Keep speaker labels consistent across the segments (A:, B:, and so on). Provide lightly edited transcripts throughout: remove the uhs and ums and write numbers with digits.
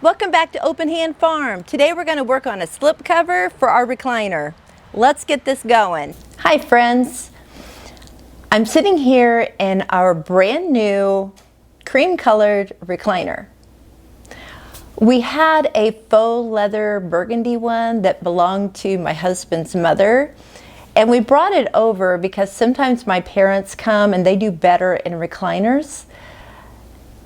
A: Welcome back to Open Hand Farm. Today we're going to work on a slip cover for our recliner. Let's get this going. Hi friends. I'm sitting here in our brand new cream colored recliner. We had a faux leather burgundy one that belonged to my husband's mother, and we brought it over because sometimes my parents come and they do better in recliners.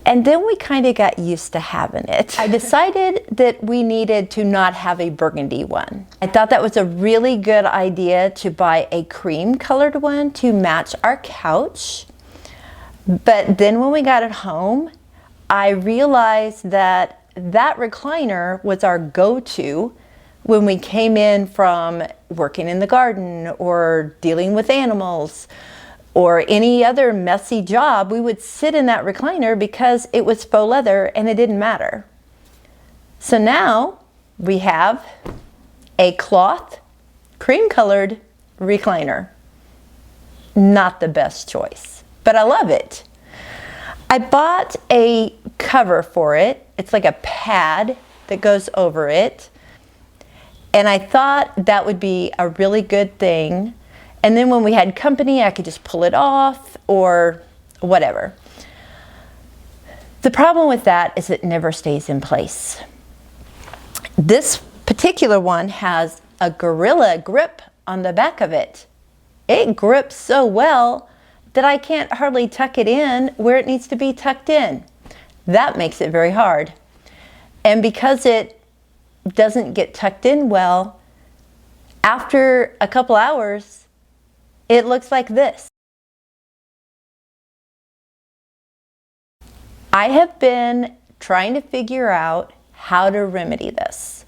A: And then we kind of got used to having it. I decided that we needed to not have a burgundy one. I thought that was a really good idea to buy a cream colored one to match our couch. But then when we got it home, I realized that that recliner was our go-to when we came in from working in the garden or dealing with animals or any other messy job. We would sit in that recliner because it was faux leather and it didn't matter. So now we have a cloth cream colored recliner. Not the best choice, but I love it. I bought a cover for it. It's like a pad that goes over it. And I thought that would be a really good thing. And then when we had company, I could just pull it off or whatever. The problem with that is it never stays in place. This particular one has a gorilla grip on the back of it. It grips so well that I can't hardly tuck it in where it needs to be tucked in. That makes it very hard. And because it doesn't get tucked in well, after a couple hours, it looks like this. I have been trying to figure out how to remedy this.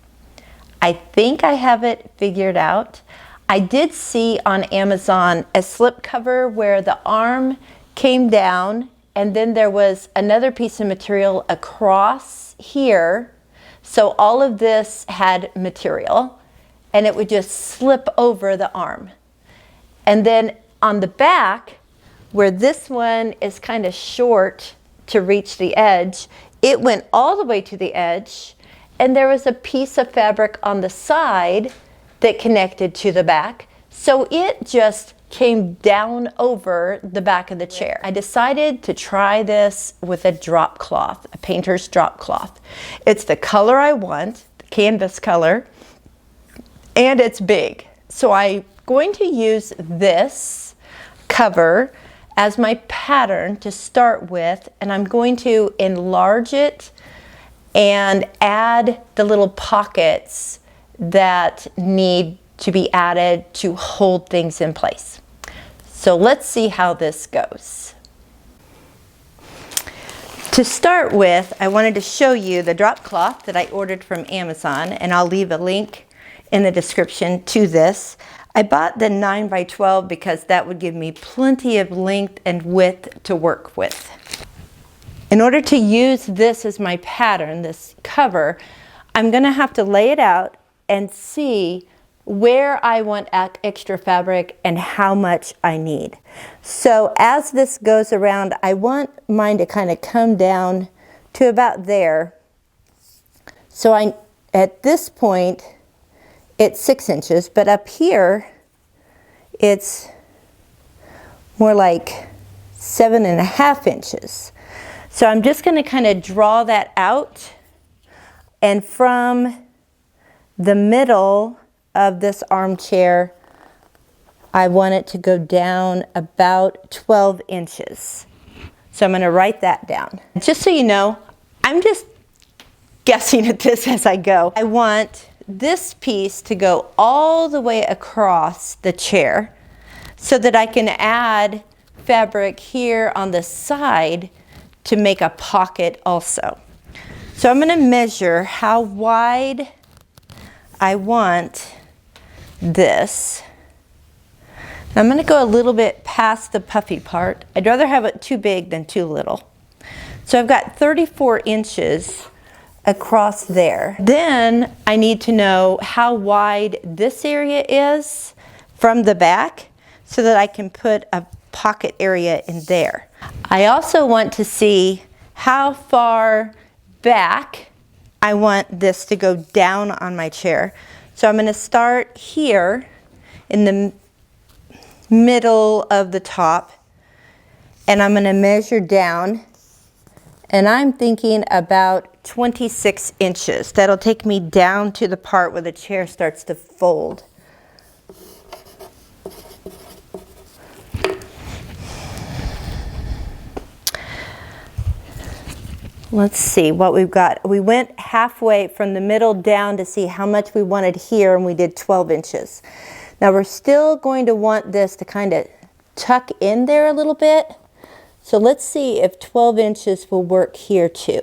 A: I think I have it figured out. I did see on Amazon a slip cover where the arm came down and then there was another piece of material across here. So all of this had material and it would just slip over the arm. And then on the back, where this one is kind of short to reach the edge, it went all the way to the edge, and there was a piece of fabric on the side that connected to the back. So it just came down over the back of the chair. I decided to try this with a drop cloth, a painter's drop cloth. It's the color I want, the canvas color, and it's big. So I'm going to use this cover as my pattern to start with, and I'm going to enlarge it and add the little pockets that need to be added to hold things in place. So let's see how this goes. To start with, I wanted to show you the drop cloth that I ordered from Amazon, and I'll leave a link in the description to this. I bought the 9 by 12 because that would give me plenty of length and width to work with. In order to use this as my pattern, this cover, I'm going to have to lay it out and see where I want extra fabric and how much I need. So as this goes around, I want mine to kind of come down to about there. So at this point, it's 6 inches, but up here, it's more like 7.5 inches. So I'm just going to kind of draw that out, and from the middle of this armchair, I want it to go down about 12 inches. So I'm going to write that down. Just so you know, I'm just guessing at this as I go. I want this piece to go all the way across the chair so that I can add fabric here on the side to make a pocket also. So I'm going to measure how wide I want this. I'm going to go a little bit past the puffy part. I'd rather have it too big than too little. So I've got 34 inches across there. Then I need to know how wide this area is from the back so that I can put a pocket area in there. I also want to see how far back I want this to go down on my chair. So I'm going to start here in the middle of the top, and I'm going to measure down, and I'm thinking about 26 inches. That'll take me down to the part where the chair starts to fold. Let's see what we've got. We went halfway from the middle down to see how much we wanted here, and we did 12 inches. Now we're still going to want this to kind of tuck in there a little bit. So let's see if 12 inches will work here too.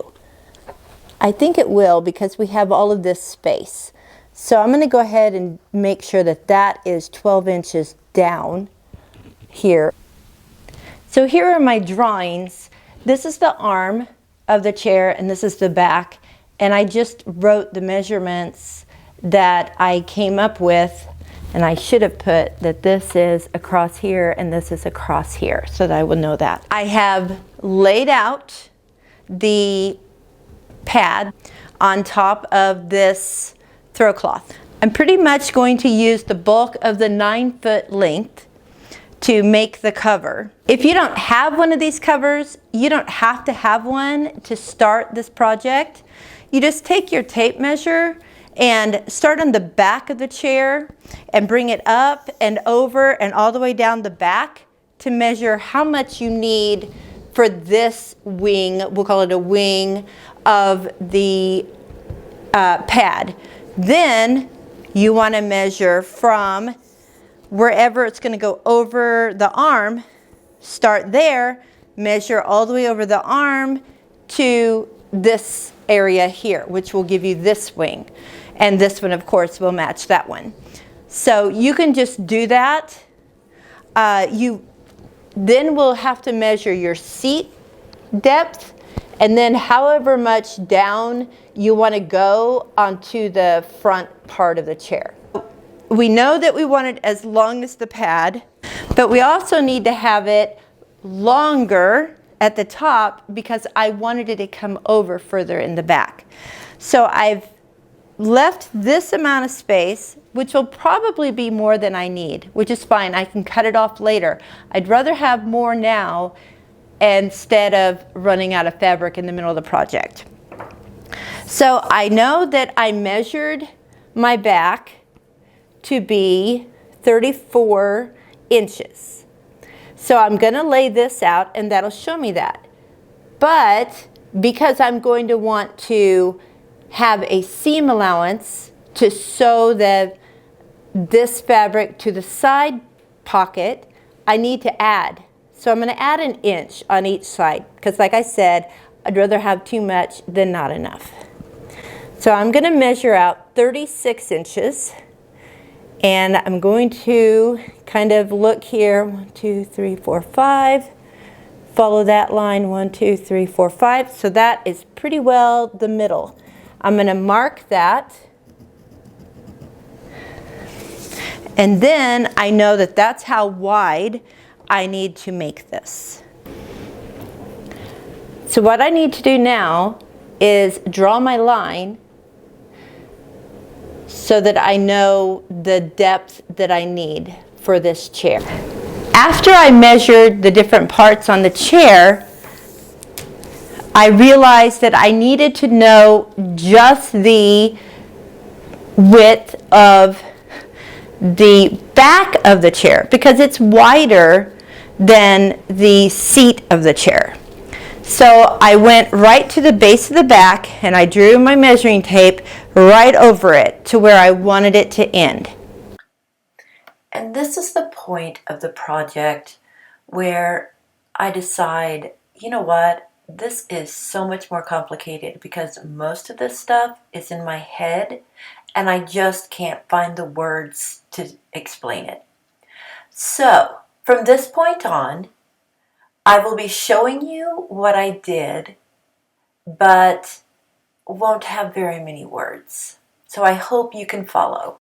A: I think it will because we have all of this space. So I'm going to go ahead and make sure that that is 12 inches down here. So here are my drawings. This is the arm of the chair and this is the back, and I just wrote the measurements that I came up with, and I should have put that this is across here and this is across here so that I would know that. I have laid out the pad on top of this throw cloth. I'm pretty much going to use the bulk of the 9-foot length to make the cover. If you don't have one of these covers, you don't have to have one to start this project. You just take your tape measure and start on the back of the chair and bring it up and over and all the way down the back to measure how much you need for this wing, we'll call it a wing, of the pad. Then you want to measure from wherever it's going to go over the arm, start there, measure all the way over the arm to this area here, which will give you this wing. And this one, of course, will match that one. So you can just do that. You then will have to measure your seat depth, and then however much down you want to go onto the front part of the chair. We know that we want it as long as the pad, but we also need to have it longer at the top because I wanted it to come over further in the back. So I've left this amount of space, which will probably be more than I need, which is fine. I can cut it off later. I'd rather have more now instead of running out of fabric in the middle of the project. So I know that I measured my back to be 34 inches. So I'm going to lay this out and that'll show me that. But because I'm going to want to have a seam allowance to sew this fabric to the side pocket, I need to add. So I'm going to add an inch on each side because, like I said, I'd rather have too much than not enough. So I'm going to measure out 36 inches. And I'm going to kind of look here, 1, 2, 3, 4, 5. Follow that line, 1, 2, 3, 4, 5. So that is pretty well the middle. I'm going to mark that. And then I know that that's how wide I need to make this. So what I need to do now is draw my line so that I know the depth that I need for this chair. After I measured the different parts on the chair, I realized that I needed to know just the width of the back of the chair because it's wider than the seat of the chair. So I went right to the base of the back and I drew my measuring tape right over it to where I wanted it to end. And this is the point of the project where I decide, you know what, this is so much more complicated because most of this stuff is in my head and I just can't find the words to explain it. So from this point on, I will be showing you what I did, but won't have very many words. So I hope you can follow.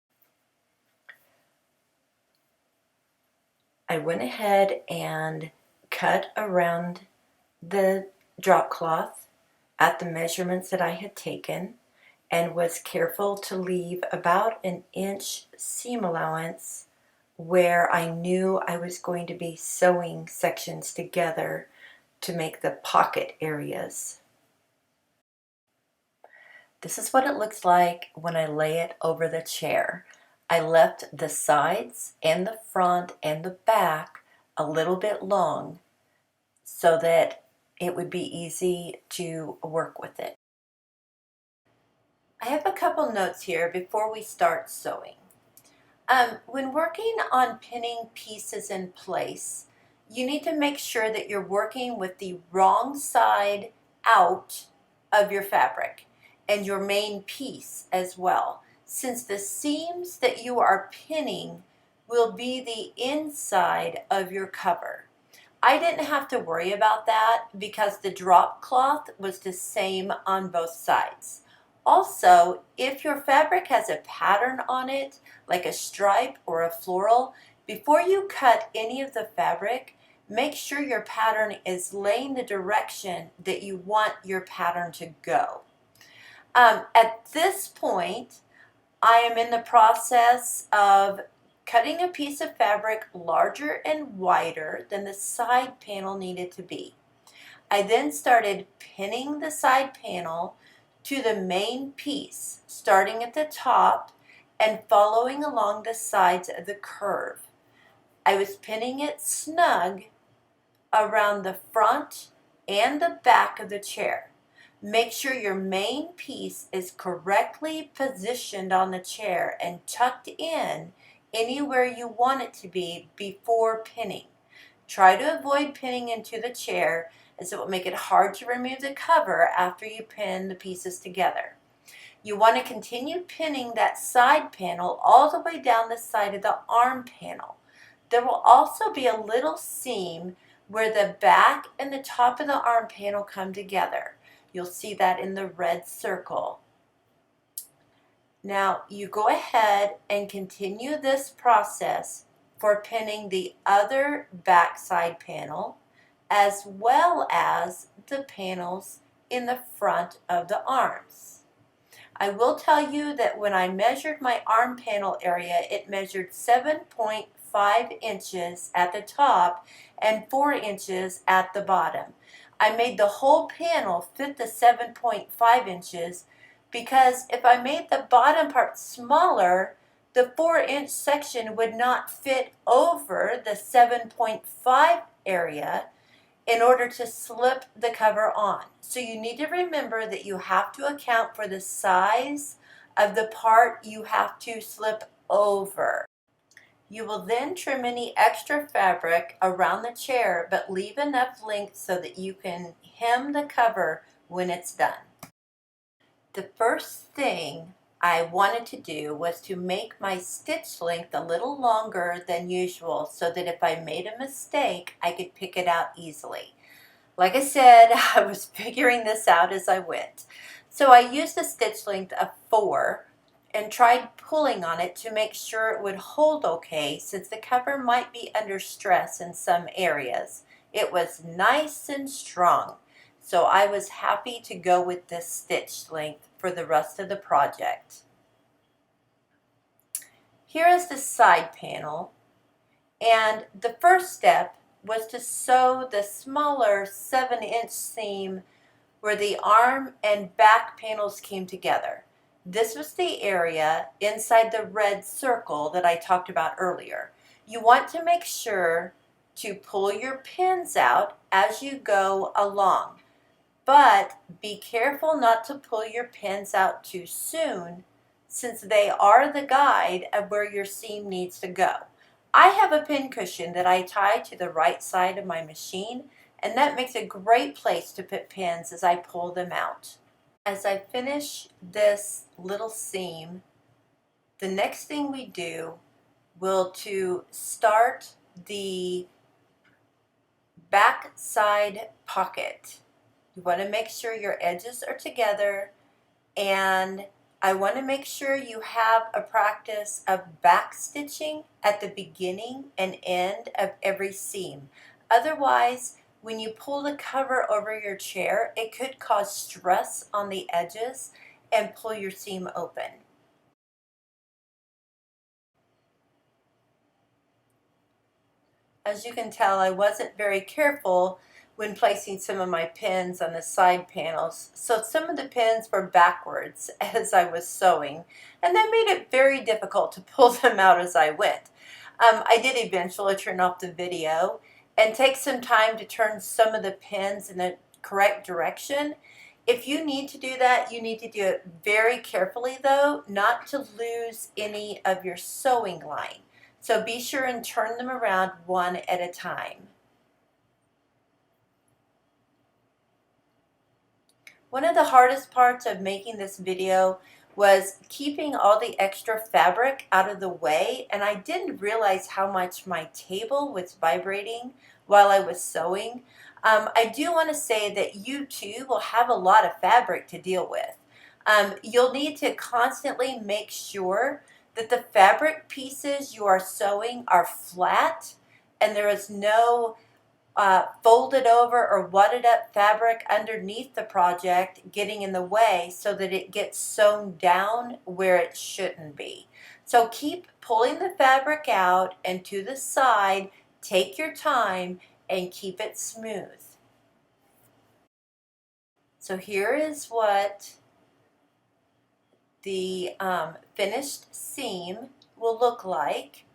A: I went ahead and cut around the drop cloth at the measurements that I had taken, and was careful to leave about an inch seam allowance where I knew I was going to be sewing sections together to make the pocket areas. This is what it looks like when I lay it over the chair. I left the sides and the front and the back a little bit long so that it would be easy to work with it. I have a couple notes here before we start sewing. When working on pinning pieces in place, you need to make sure that you're working with the wrong side out of your fabric and your main piece as well, since the seams that you are pinning will be the inside of your cover. I didn't have to worry about that because the drop cloth was the same on both sides. Also, if your fabric has a pattern on it, like a stripe or a floral, before you cut any of the fabric, make sure your pattern is laying the direction that you want your pattern to go. At this point, I am in the process of cutting a piece of fabric larger and wider than the side panel needed to be. I then started pinning the side panel to the main piece, starting at the top and following along the sides of the curve. I was pinning it snug around the front and the back of the chair. Make sure your main piece is correctly positioned on the chair and tucked in anywhere you want it to be before pinning. Try to avoid pinning into the chair as it will make it hard to remove the cover after you pin the pieces together. You want to continue pinning that side panel all the way down the side of the arm panel. There will also be a little seam where the back and the top of the arm panel come together. You'll see that in the red circle. Now you go ahead and continue this process for pinning the other back side panel as well as the panels in the front of the arms. I will tell you that when I measured my arm panel area, it measured 7.5 inches at the top and 4 inches at the bottom. I made the whole panel fit the 7.5 inches because if I made the bottom part smaller, the 4-inch section would not fit over the 7.5 area in order to slip the cover on. So you need to remember that you have to account for the size of the part you have to slip over. You will then trim any extra fabric around the chair, but leave enough length so that you can hem the cover when it's done. The first thing I wanted to do was to make my stitch length a little longer than usual so that if I made a mistake, I could pick it out easily. Like I said, I was figuring this out as I went. So I used a stitch length of 4 and tried pulling on it to make sure it would hold okay since the cover might be under stress in some areas. It was nice and strong, so I was happy to go with this stitch length for the rest of the project. Here is the side panel, and the first step was to sew the smaller 7-inch seam where the arm and back panels came together. This was the area inside the red circle that I talked about earlier. You want to make sure to pull your pins out as you go along, but be careful not to pull your pins out too soon since they are the guide of where your seam needs to go. I have a pin cushion that I tie to the right side of my machine, and that makes a great place to put pins as I pull them out. As I finish this little seam, the next thing we do will to start the back side pocket. You want to make sure your edges are together, and I want to make sure you have a practice of back stitching at the beginning and end of every seam. Otherwise, when you pull the cover over your chair, it could cause stress on the edges and pull your seam open. As you can tell, I wasn't very careful when placing some of my pins on the side panels, so some of the pins were backwards as I was sewing, and that made it very difficult to pull them out as I went. I did eventually turn off the video and take some time to turn some of the pins in the correct direction. If you need to do that, you need to do it very carefully though, not to lose any of your sewing line. So be sure and turn them around one at a time. One of the hardest parts of making this video was keeping all the extra fabric out of the way, and I didn't realize how much my table was vibrating while I was sewing. I do want to say that you too will have a lot of fabric to deal with. You'll need to constantly make sure that the fabric pieces you are sewing are flat and there is no folded over or wadded up fabric underneath the project getting in the way so that it gets sewn down where it shouldn't be. So keep pulling the fabric out and to the side, take your time and keep it smooth. So here is what the finished seam will look like.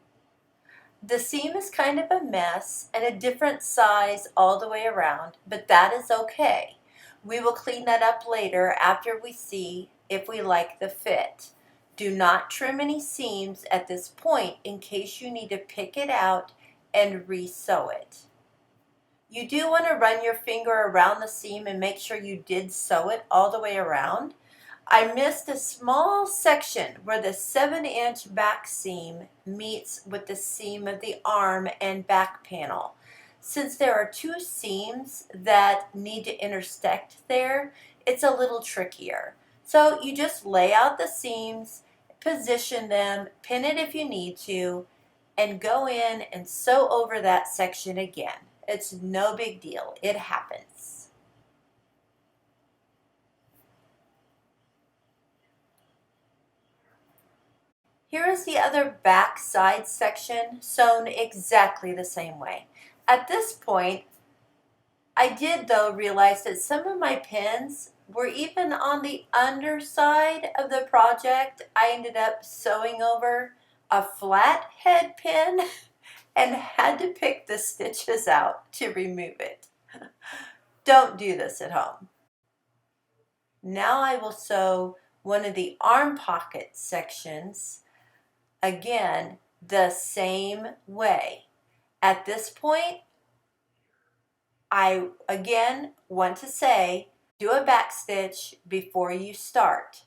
A: The seam is kind of a mess and a different size all the way around, but that is okay. We will clean that up later after we see if we like the fit. Do not trim any seams at this point in case you need to pick it out and re-sew it. You do want to run your finger around the seam and make sure you did sew it all the way around. I missed a small section where the 7-inch back seam meets with the seam of the arm and back panel. Since there are two seams that need to intersect there, it's a little trickier. So you just lay out the seams, position them, pin it if you need to, and go in and sew over that section again. It's no big deal. It happens. Here is the other back side section sewn exactly the same way. At this point, I did though realize that some of my pins were even on the underside of the project. I ended up sewing over a flat head pin and had to pick the stitches out to remove it. Don't do this at home. Now I will sew one of the arm pocket sections again the same way. At this point, I again want to say, do a back stitch before you start.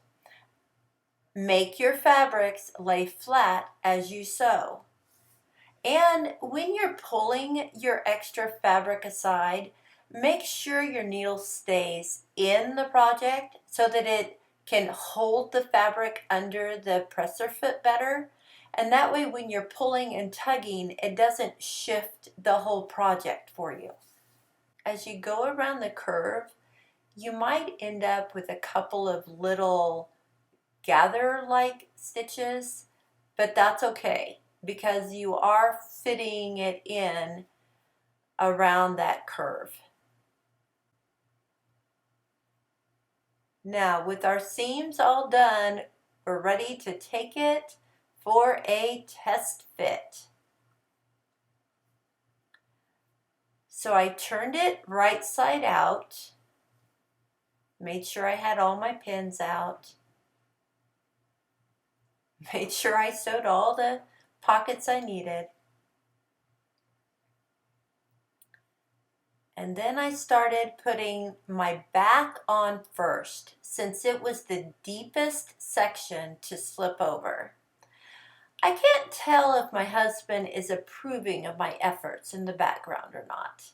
A: Make your fabrics lay flat as you sew. And when you're pulling your extra fabric aside, make sure your needle stays in the project so that it can hold the fabric under the presser foot better. And that way when you're pulling and tugging, it doesn't shift the whole project for you. As you go around the curve, you might end up with a couple of little gather-like stitches, but that's okay because you are fitting it in around that curve. Now with our seams all done, we're ready to take it for a test fit. So I turned it right side out, made sure I had all my pins out, made sure I sewed all the pockets I needed, and then I started putting my back on first since it was the deepest section to slip over. I can't tell if my husband is approving of my efforts in the background or not.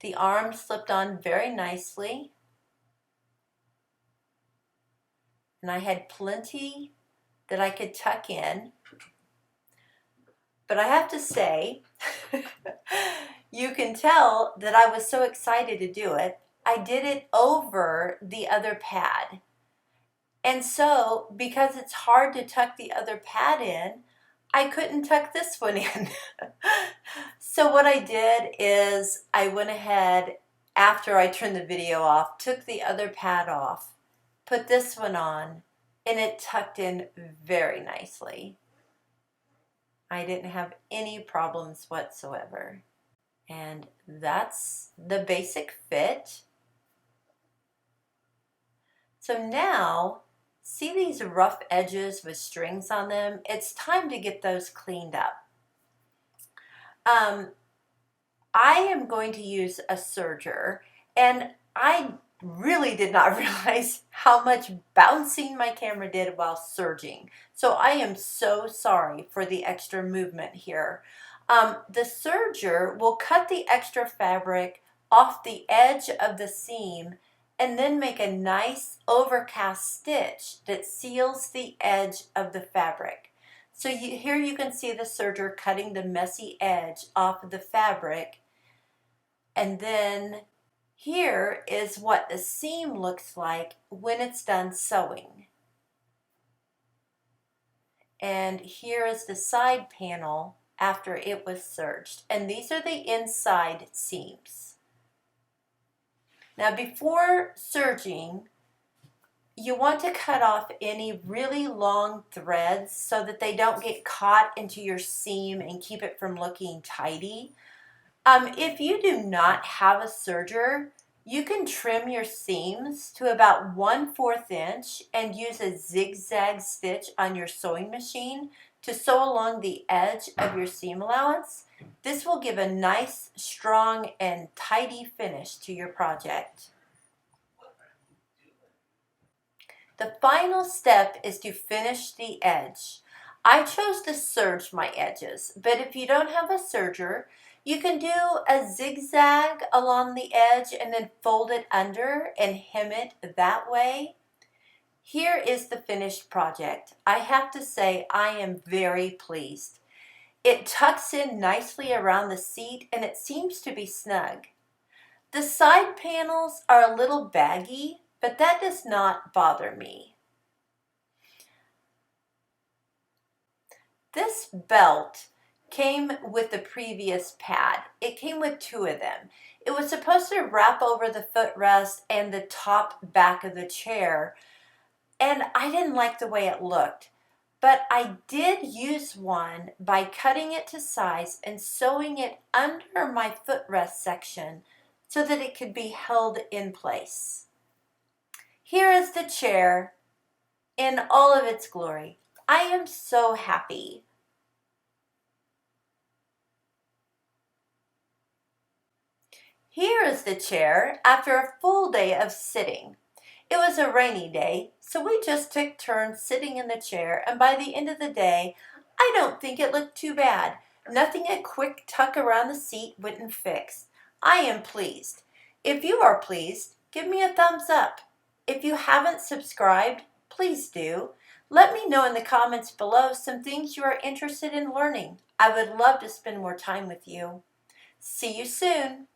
A: The arm slipped on very nicely, and I had plenty that I could tuck in. But I have to say, you can tell that I was so excited to do it. I did it over the other pad. And so, because it's hard to tuck the other pad in, I couldn't tuck this one in. So what I did is I went ahead, after I turned the video off, took the other pad off, put this one on, and it tucked in very nicely. I didn't have any problems whatsoever. And that's the basic fit. So now, see these rough edges with strings on them? It's time to get those cleaned up. I am going to use a serger, and I really did not realize how much bouncing my camera did while serging. So I am so sorry for the extra movement here. The serger will cut the extra fabric off the edge of the seam and then make a nice overcast stitch that seals the edge of the fabric. So here you can see the serger cutting the messy edge off of the fabric. And then here is what the seam looks like when it's done sewing. And here is the side panel after it was serged. And these are the inside seams. Now before serging, you want to cut off any really long threads so that they don't get caught into your seam and keep it from looking tidy. If you do not have a serger, you can trim your seams to about 1/4 inch and use a zigzag stitch on your sewing machine to sew along the edge of your seam allowance. This will give a nice, strong, and tidy finish to your project. The final step is to finish the edge. I chose to serge my edges, but if you don't have a serger, you can do a zigzag along the edge and then fold it under and hem it that way. Here is the finished project. I have to say I am very pleased. It tucks in nicely around the seat and it seems to be snug. The side panels are a little baggy, but that does not bother me. This belt came with the previous pad. It came with 2 of them. It was supposed to wrap over the footrest and the top back of the chair, and I didn't like the way it looked. But I did use one by cutting it to size and sewing it under my footrest section so that it could be held in place. Here is the chair in all of its glory. I am so happy. Here is the chair after a full day of sitting. It was a rainy day, so we just took turns sitting in the chair, and by the end of the day, I don't think it looked too bad. Nothing a quick tuck around the seat wouldn't fix. I am pleased. If you are pleased, give me a thumbs up. If you haven't subscribed, please do. Let me know in the comments below some things you are interested in learning. I would love to spend more time with you. See you soon.